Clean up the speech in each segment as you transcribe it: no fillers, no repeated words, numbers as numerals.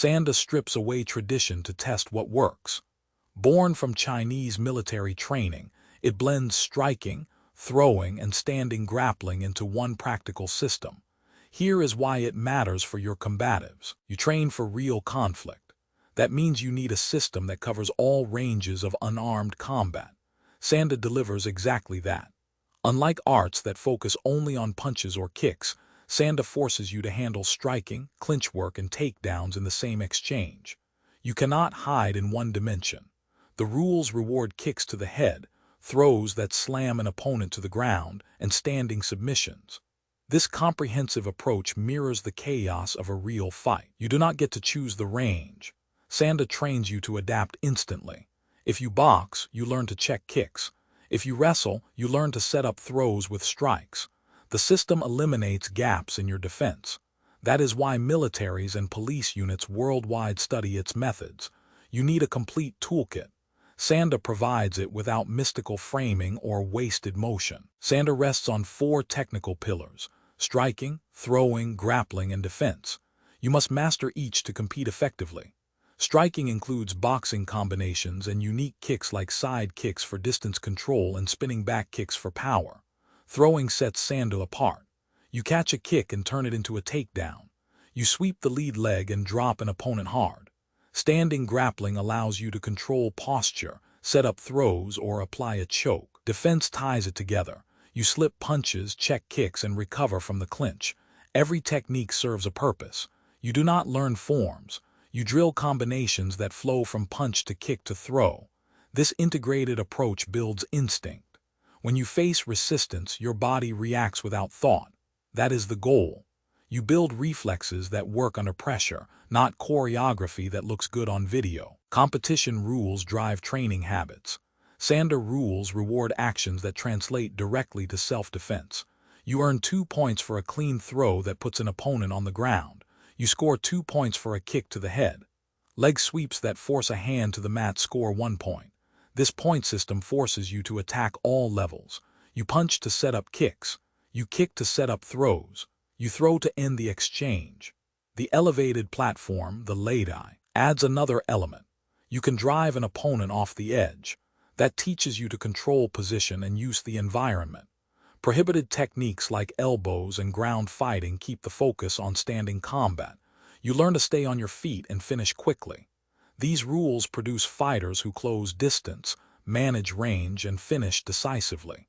Sanda strips away tradition to test what works. Born from Chinese military training, it blends striking, throwing, and standing grappling into one practical system. Here is why it matters for your combatives. You train for real conflict. That means you need a system that covers all ranges of unarmed combat. Sanda delivers exactly that. Unlike arts that focus only on punches or kicks, Sanda forces you to handle striking, clinch work, and takedowns in the same exchange. You cannot hide in one dimension. The rules reward kicks to the head, throws that slam an opponent to the ground, and standing submissions. This comprehensive approach mirrors the chaos of a real fight. You do not get to choose the range. Sanda trains you to adapt instantly. If you box, you learn to check kicks. If you wrestle, you learn to set up throws with strikes. The system eliminates gaps in your defense. That is why militaries and police units worldwide study its methods. You need a complete toolkit. Sanda provides it without mystical framing or wasted motion. Sanda rests on 4 technical pillars: striking, throwing, grappling, and defense. You must master each to compete effectively. Striking includes boxing combinations and unique kicks like side kicks for distance control and spinning back kicks for power. Throwing sets Sanda apart. You catch a kick and turn it into a takedown. You sweep the lead leg and drop an opponent hard. Standing grappling allows you to control posture, set up throws, or apply a choke. Defense ties it together. You slip punches, check kicks, and recover from the clinch. Every technique serves a purpose. You do not learn forms. You drill combinations that flow from punch to kick to throw. This integrated approach builds instinct. When you face resistance, your body reacts without thought. That is the goal. You build reflexes that work under pressure, not choreography that looks good on video. Competition rules drive training habits. Sanda rules reward actions that translate directly to self-defense. You earn 2 points for a clean throw that puts an opponent on the ground. You score 2 points for a kick to the head. Leg sweeps that force a hand to the mat score 1 point. This point system forces you to attack all levels. You punch to set up kicks. You kick to set up throws. You throw to end the exchange. The elevated platform, the lei, adds another element. You can drive an opponent off the edge. That teaches you to control position and use the environment. Prohibited techniques like elbows and ground fighting keep the focus on standing combat. You learn to stay on your feet and finish quickly. These rules produce fighters who close distance, manage range, and finish decisively.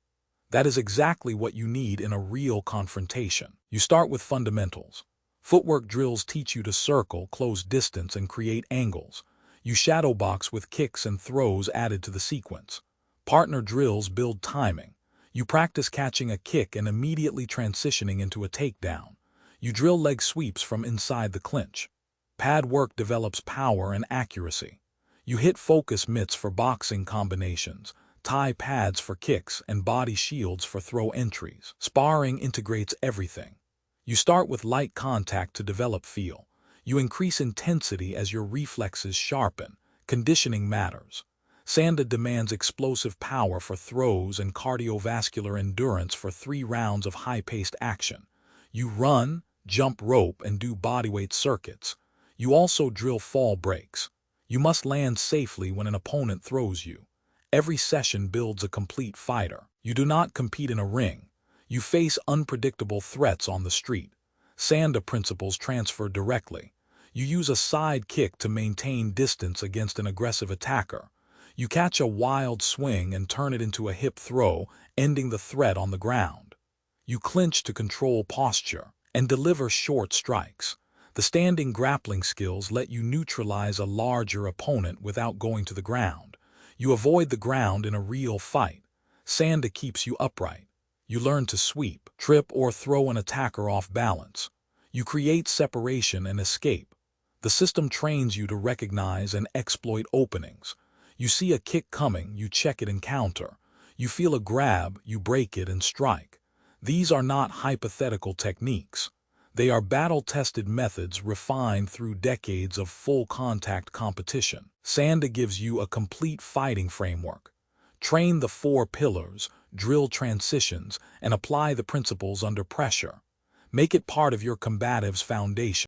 That is exactly what you need in a real confrontation. You start with fundamentals. Footwork drills teach you to circle, close distance, and create angles. You shadow box with kicks and throws added to the sequence. Partner drills build timing. You practice catching a kick and immediately transitioning into a takedown. You drill leg sweeps from inside the clinch. Pad work develops power and accuracy. You hit focus mitts for boxing combinations, tie pads for kicks, and body shields for throw entries. Sparring integrates everything. You start with light contact to develop feel. You increase intensity as your reflexes sharpen. Conditioning matters. Sanda demands explosive power for throws and cardiovascular endurance for 3 rounds of high-paced action. You run, jump rope, and do bodyweight circuits. You also drill fall breaks. You must land safely when an opponent throws you. Every session builds a complete fighter. You do not compete in a ring. You face unpredictable threats on the street. Sanda principles transfer directly. You use a side kick to maintain distance against an aggressive attacker. You catch a wild swing and turn it into a hip throw, ending the threat on the ground. You clinch to control posture and deliver short strikes. The standing grappling skills let you neutralize a larger opponent without going to the ground. You avoid the ground in a real fight. Sanda keeps you upright. You learn to sweep, trip, or throw an attacker off balance. You create separation and escape. The system trains you to recognize and exploit openings. You see a kick coming, you check it and counter. You feel a grab, you break it and strike. These are not hypothetical techniques. They are battle-tested methods refined through decades of full-contact competition. Sanda gives you a complete fighting framework. Train the 4 pillars, drill transitions, and apply the principles under pressure. Make it part of your combative's foundation.